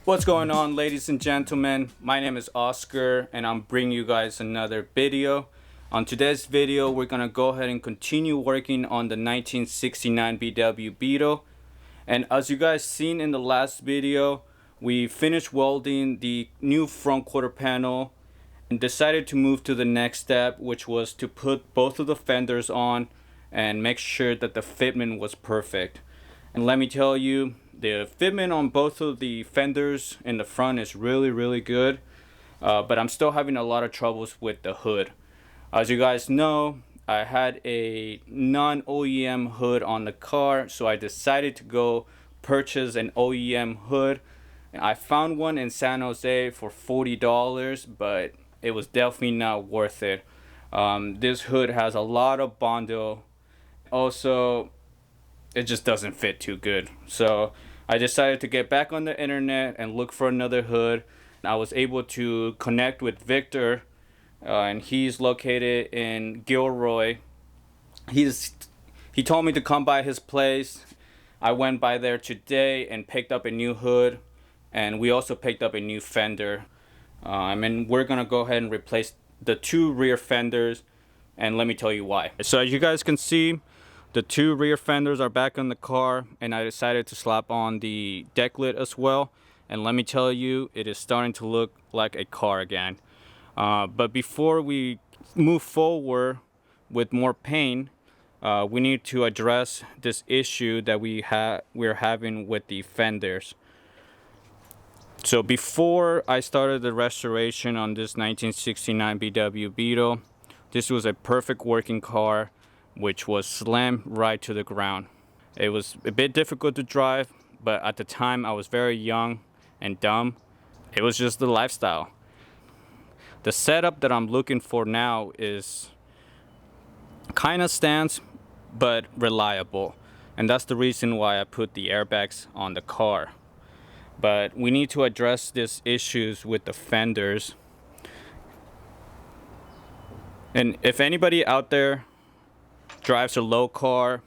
What's going on, ladies and gentlemen? My name is Oscar and I'm bringing you guys another video. On today's video, we're gonna go ahead and continue working on the 1969 VW Beetle. And as you guys seen in the last video, we finished welding the new front quarter panel and decided to move to the next step, which was to put both of the fenders on and make sure that the fitment was perfect. And let me tell you, the fitment on both of the fenders in the front is really good, but I'm still having a lot of troubles with the hood. As you guys know, I had a non-OEM hood on the car, so I decided to go purchase an OEM hood. And I found one in San Jose for $40, but it was definitely not worth it. This hood has a lot of Bondo. Also, it just doesn't fit too good. So I decided to get back on the internet and look for another hood. I was able to connect with Victor, and he's located in Gilroy. He told me to come by his place. I went by there today and picked up a new hood, and we also picked up a new fender. And we're gonna go ahead and replace the two rear fenders, and let me tell you why. So as you guys can see, the two rear fenders are back on the car, and I decided to slap on the deck lid as well. And let me tell you, it is starting to look like a car again. But before we move forward with more paint, we need to address this issue that we're having with the fenders. So before I started the restoration on this 1969 VW Beetle, this was a perfect working car, which was slammed right to the ground. It was a bit difficult to drive, but at the time I was very young and dumb. It was just the lifestyle. The setup that I'm looking for now is kind of stands, but reliable. And that's the reason why I put the airbags on the car. But we need to address these issues with the fenders. And if anybody out there drives a low car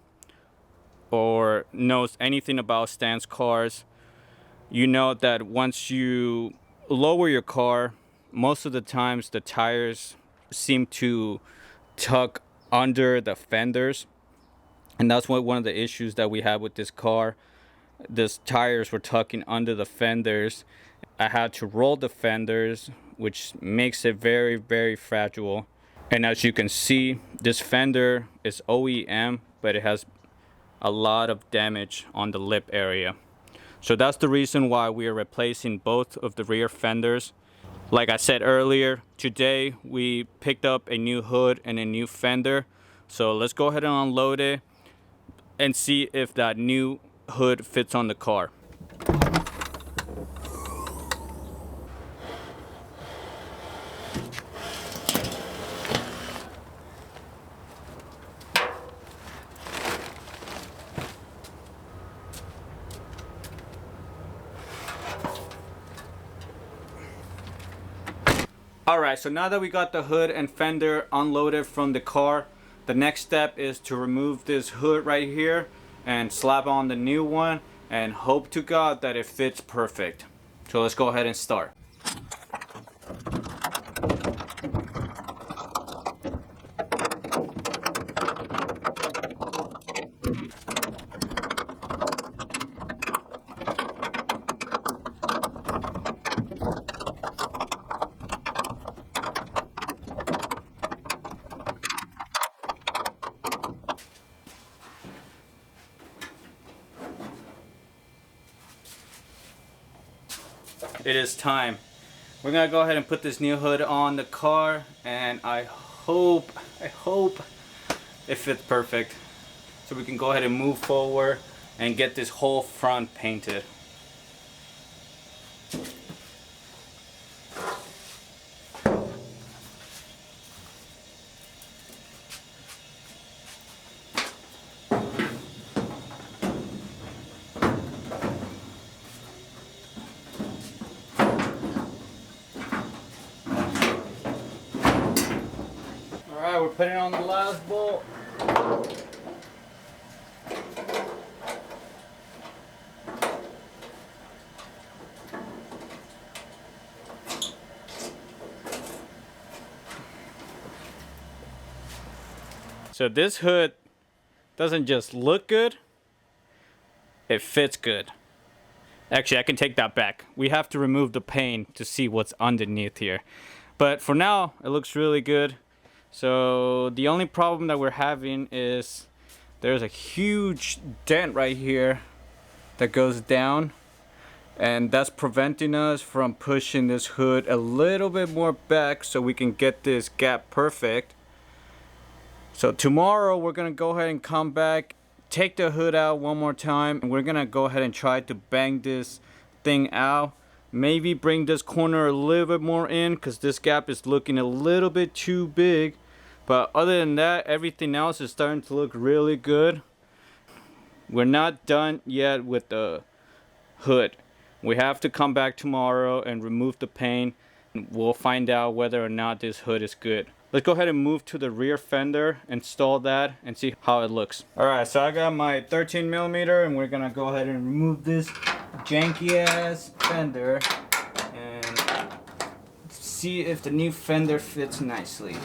or knows anything about stance cars, you know that once you lower your car, most of the times the tires seem to tuck under the fenders, and that's one of the issues that we had with this car. These tires were tucking under the fenders. I had to roll the fenders, which makes it very fragile. And as you can see, this fender is OEM, but it has a lot of damage on the lip area. So that's the reason why we are replacing both of the rear fenders. Like I said earlier, today we picked up a new hood and a new fender. So let's go ahead and unload it and see if that new hood fits on the car. Alright, so now that we got the hood and fender unloaded from the car, the next step is to remove this hood right here and slap on the new one and hope to God that it fits perfect. So let's go ahead and start. It is time. We're gonna go ahead and put this new hood on the car, and I hope it fits perfect, so we can go ahead and move forward and get this whole front painted. Alright, we're putting on the last bolt. So this hood doesn't just look good, it fits good. Actually, I can take that back. We have to remove the paint to see what's underneath here. But for now, it looks really good. So the only problem that we're having is there's a huge dent right here that goes down, and that's preventing us from pushing this hood a little bit more back so we can get this gap perfect. So tomorrow we're gonna go ahead and come back, take the hood out one more time, and we're gonna go ahead and try to bang this thing out. Maybe bring this corner a little bit more in because this gap is looking a little bit too big. But other than that, everything else is starting to look really good. We're not done yet with the hood. We have to come back tomorrow and remove the paint. We'll find out whether or not this hood is good. Let's go ahead and move to the rear fender, install that, and see how it looks. Alright, so I got my 13mm, and we're gonna go ahead and remove this janky ass fender and see if the new fender fits nicely.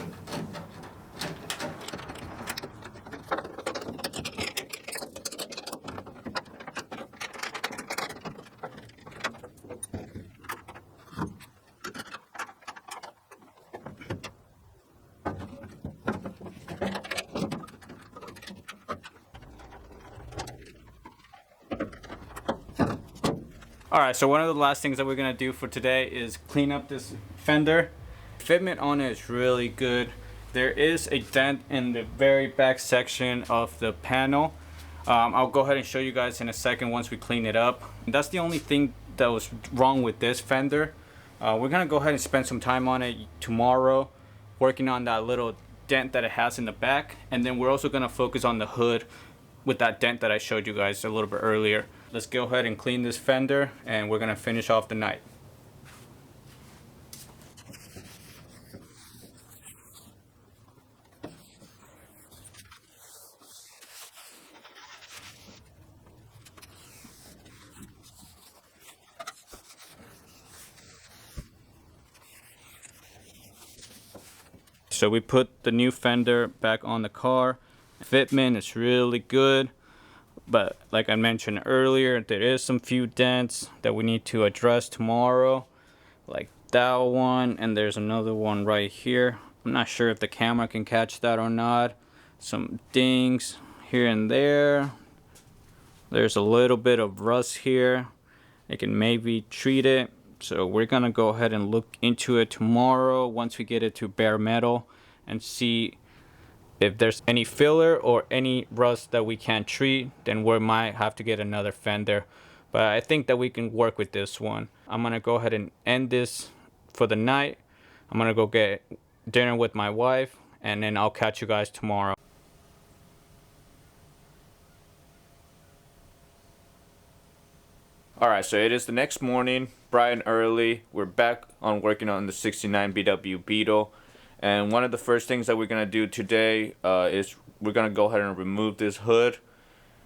Alright, so one of the last things that we're going to do for today is clean up this fender. Fitment on it is really good. There is a dent in the very back section of the panel. I'll go ahead and show you guys in a second once we clean it up. And that's the only thing that was wrong with this fender. We're going to go ahead and spend some time on it tomorrow, working on that little dent that it has in the back. And then we're also going to focus on the hood with that dent that I showed you guys a little bit earlier. Let's go ahead and clean this fender, and we're gonna finish off the night. So we put the new fender back on the car. Fitment is really good. But like I mentioned earlier, there is some few dents that we need to address tomorrow, like that one, and there's another one right here. I'm not sure if the camera can catch that or not. Some dings here and there. There's a little bit of rust here. It can maybe treat it. So we're gonna go ahead and look into it tomorrow once we get it to bare metal and see if there's any filler or any rust that we can't treat. Then we might have to get another fender. But I think that we can work with this one. I'm gonna go ahead and end this for the night. I'm gonna go get dinner with my wife, and then I'll catch you guys tomorrow. Alright, so it is the next morning, bright and early. We're back on working on the 69 BW Beetle. And one of the first things that we're going to do today is we're going to go ahead and remove this hood.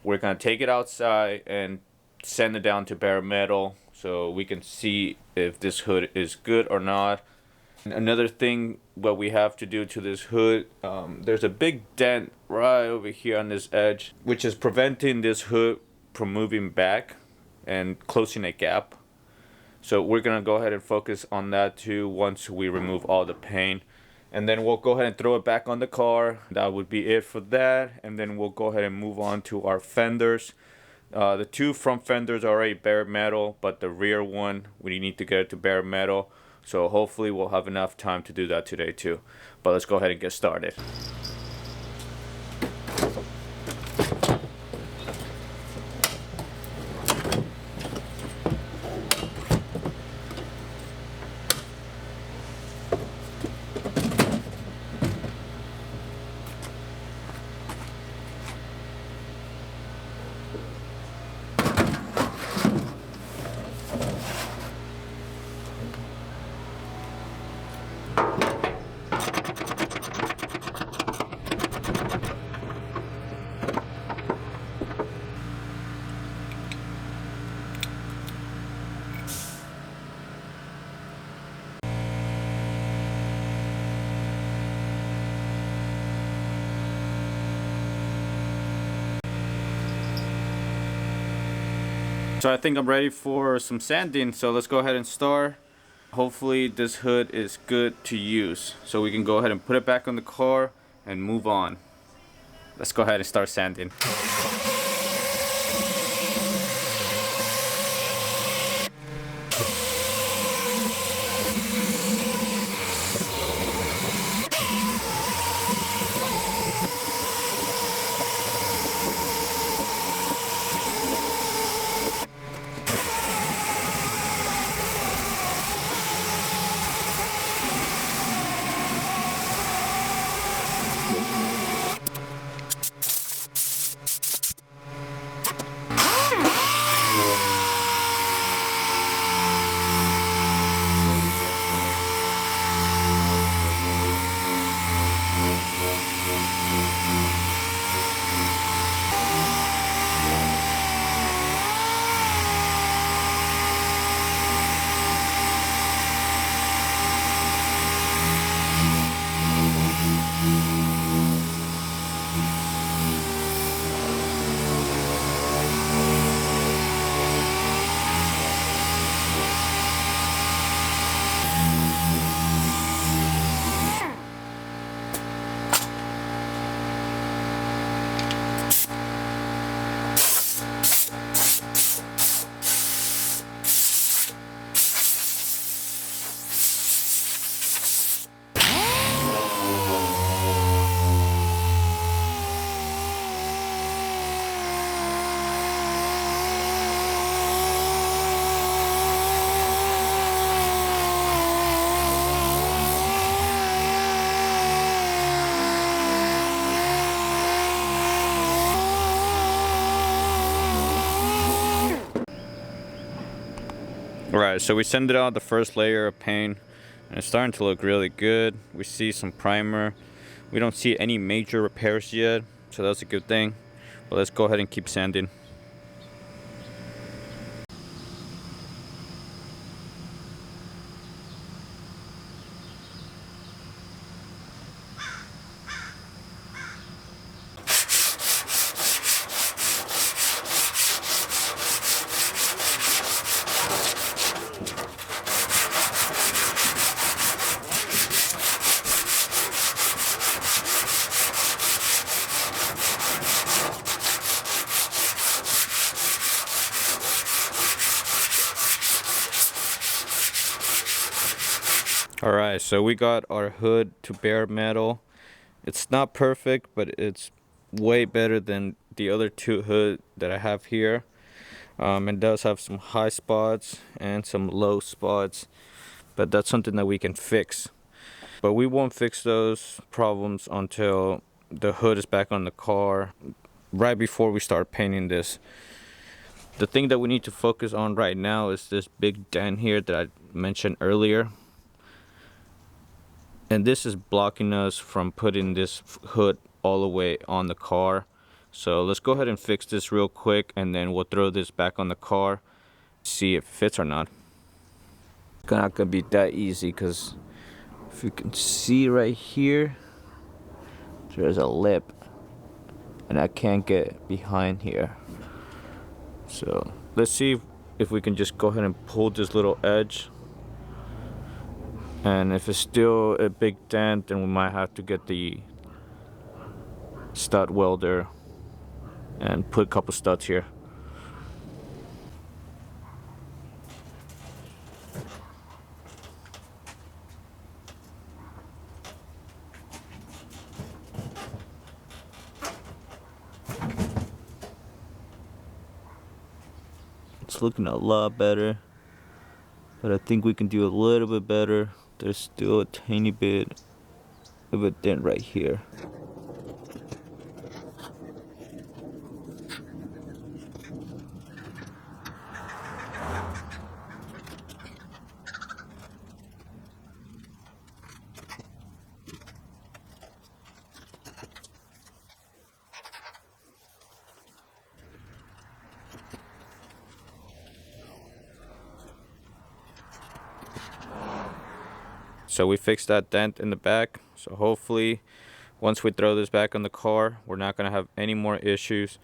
We're going to take it outside and sand it down to bare metal so we can see if this hood is good or not. And another thing what we have to do to this hood, there's a big dent right over here on this edge, which is preventing this hood from moving back and closing a gap. So we're going to go ahead and focus on that too once we remove all the paint. And then we'll go ahead and throw it back on the car. That would be it for that. And then we'll go ahead and move on to our fenders. The two front fenders are already bare metal, but the rear one, we need to get it to bare metal. So hopefully we'll have enough time to do that today too. But let's go ahead and get started. So I think I'm ready for some sanding, so let's go ahead and start. Hopefully this hood is good to use, so we can go ahead and put it back on the car and move on. Let's go ahead and start sanding. Alright, so we sanded out the first layer of paint and it's starting to look really good. We see some primer. We don't see any major repairs yet, so that's a good thing. But let's go ahead and keep sanding. Alright, so we got our hood to bare metal. It's not perfect, but it's way better than the other two hood that I have here. It does have some high spots and some low spots, but that's something that we can fix. But we won't fix those problems until the hood is back on the car, right before we start painting this. The thing that we need to focus on right now is this big dent here that I mentioned earlier. And this is blocking us from putting this hood all the way on the car. So let's go ahead and fix this real quick, and then we'll throw this back on the car, see if it fits or not. It's not gonna be that easy, because if you can see right here, there's a lip and I can't get behind here. So let's see if we can just go ahead and pull this little edge. And if it's still a big dent, then we might have to get the stud welder and put a couple studs here. It's looking a lot better, but I think we can do a little bit better. There's still a tiny bit of a dent right here. So we fixed that dent in the back, so hopefully once we throw this back on the car, we're not going to have any more issues.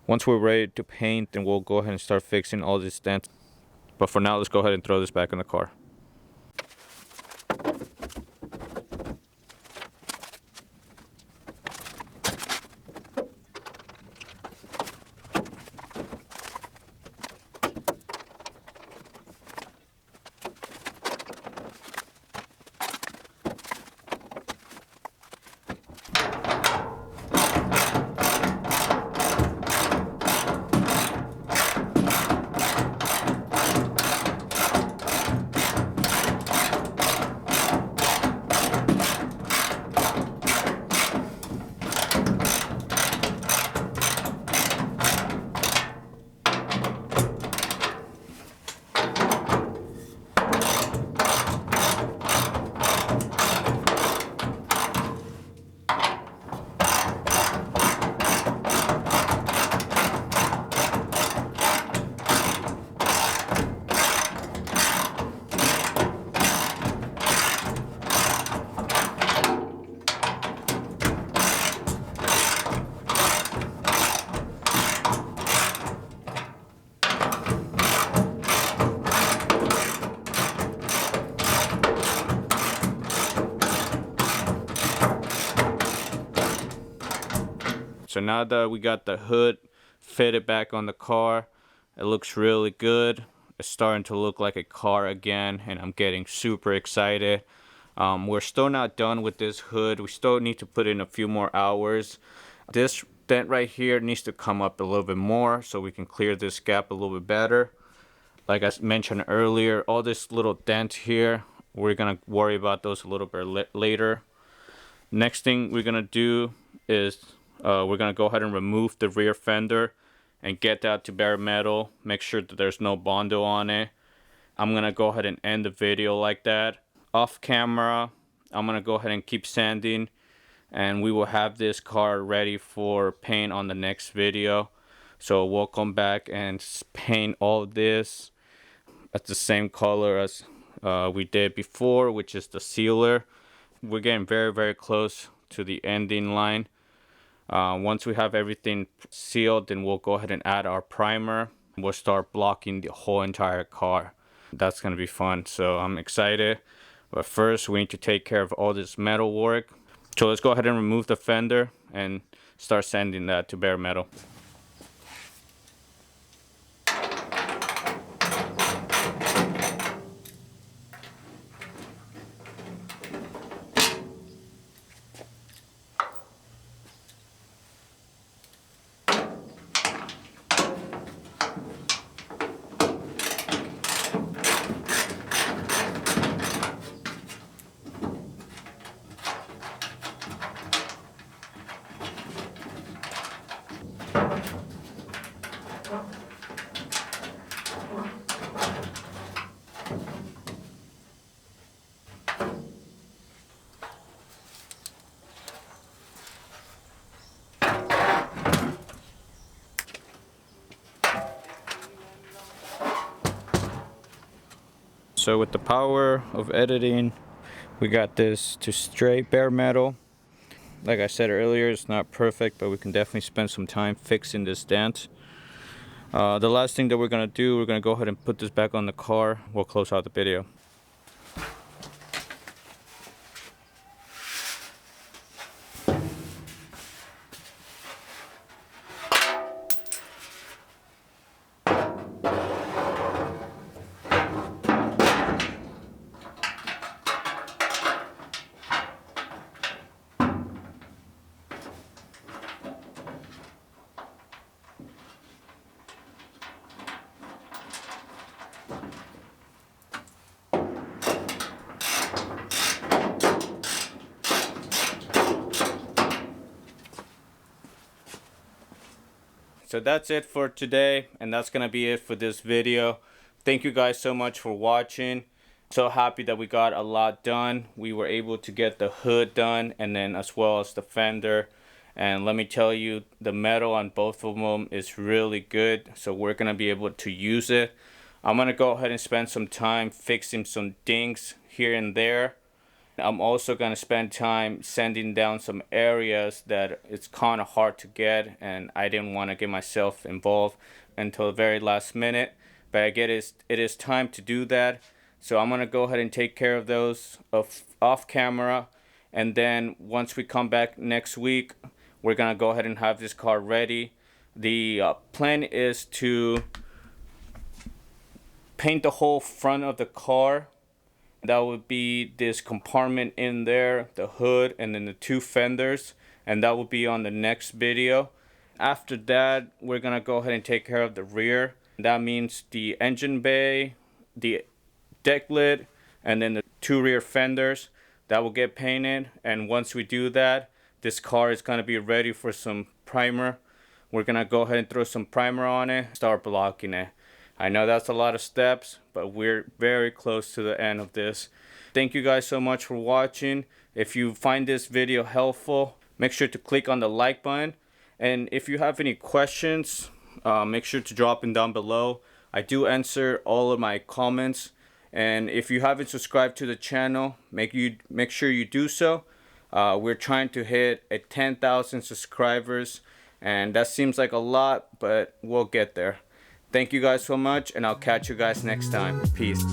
Once we're ready to paint, then we'll go ahead and start fixing all these dents. But for now, let's go ahead and throw this back in the car. So now that we got the hood fitted back on the car, it looks really good. It's starting to look like a car again, and I'm getting super excited. We're still not done with this hood. We still need to put in a few more hours. This dent right here needs to come up a little bit more so we can clear this gap a little bit better. Like I mentioned earlier, all this little dent here, we're gonna worry about those a little bit later. Next thing we're gonna do is we're gonna go ahead and remove the rear fender and get that to bare metal. Make sure that there's no Bondo on it. I'm gonna go ahead and end the video like that. Off camera, I'm gonna go ahead and keep sanding, and we will have this car ready for paint on the next video. So we'll come back and paint all this at the same color as we did before, which is the sealer. We're getting very close to the ending line. Once we have everything sealed, then we'll go ahead and add our primer. We'll start blocking the whole entire car. That's gonna be fun, so I'm excited. But first, we need to take care of all this metal work. So let's go ahead and remove the fender and start sanding that to bare metal. So with the power of editing, we got this to straight bare metal. Like I said earlier, it's not perfect, but we can definitely spend some time fixing this dent. The last thing that we're gonna do, we're gonna go ahead and put this back on the car. We'll close out the video. So that's it for today, and that's gonna be it for this video. Thank you guys so much for watching. So happy that we got a lot done. We were able to get the hood done, and then as well as the fender. And let me tell you, the metal on both of them is really good, so we're gonna be able to use it. I'm gonna go ahead and spend some time fixing some dings here and there, I'm also going to spend time sanding down some areas that it's kind of hard to get, and I didn't want to get myself involved until the very last minute. But I get it is time to do that. So I'm going to go ahead and take care of those off camera. And then once we come back next week, we're going to go ahead and have this car ready. The plan is to paint the whole front of the car. That would be this compartment in there, the hood, and then the two fenders. And that will be on the next video. After that, we're going to go ahead and take care of the rear. That means the engine bay, the deck lid, and then the two rear fenders. That will get painted. And once we do that, this car is going to be ready for some primer. We're going to go ahead and throw some primer on it, start blocking it. I know that's a lot of steps, but we're very close to the end of this. Thank you guys so much for watching. If you find this video helpful, make sure to click on the like button. And if you have any questions, make sure to drop them down below. I do answer all of my comments. And if you haven't subscribed to the channel, make sure you do so. We're trying to hit 10,000 subscribers, and that seems like a lot, but we'll get there. Thank you guys so much, and I'll catch you guys next time. Peace.